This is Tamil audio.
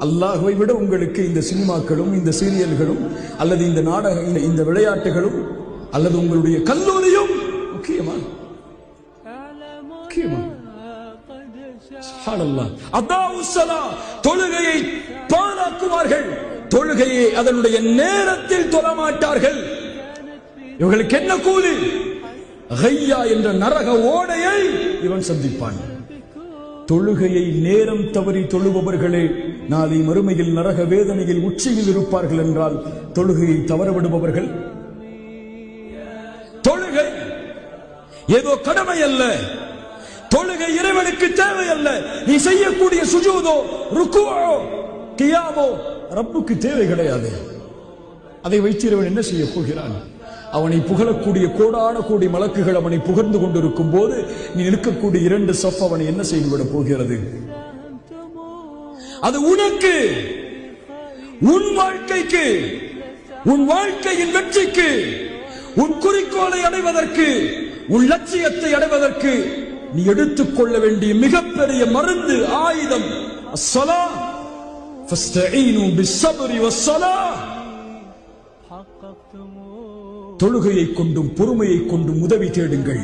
அல்லாஹ்வை விட உங்களுக்கு இந்த சினிமாக்களும் இந்த சீரியல்களும் அல்லது இந்த நாடக இந்த விளையாட்டுகளும் அல்லது உங்களுடைய கல்லூரியும் முக்கியமா? தொழுகையை பாழாக்குவார்கள், தொழுகையை அதனுடைய நேரத்தில் தொழமாட்டார்கள். இவர்களுக்கு என்ன கூலி? கையா என்ற நரக ஓடையை இவன் சந்திப்பான். தொழுகையை நேரம் தவறி தொழுபவர்களே நாளை மறுமையில் நரக வேதனையில் உச்சியில் இருப்பார்கள் என்றால் தொழுகையை தவறவிடுபவர்கள். தொழுகை ஏதோ கடமை அல்ல, தொழுகை இறைவனுக்கு தேவை அல்ல. நீ செய்யக்கூடிய சுஜூதோ ருக்குவோ கியாமோ ரப்புக்கு தேவை கிடையாது. அதை வைத்து இறைவன் என்ன செய்ய போகிறான்? அவனை புகழக்கூடிய கோடான கோடி மலக்குகள் அவனை புகழ்ந்து கொண்டிருக்கும் போது நீ நிற்கக்கூடிய 2 சஃப் அவனை என்ன செய்துவிட போகிறது? அது உனக்கு, உன் வாழ்க்கைக்கு, உன் வாழ்க்கையின் வெற்றிக்கு, உன் குறிக்கோளை அடைவதற்கு, உன் லட்சியத்தை அடைவதற்கு நீ எடுத்துக்கொள்ள வேண்டிய மிகப்பெரிய மருந்து, ஆயுதம். அஸ்ஸலாஹ் ஃபஸ்தஈனு பிஸ்ஸப்ரி வஸ்ஸலாஹ். தொழுகையை கொண்டும் பொறுமையை கொண்டும் உதவி தேடுங்கள்.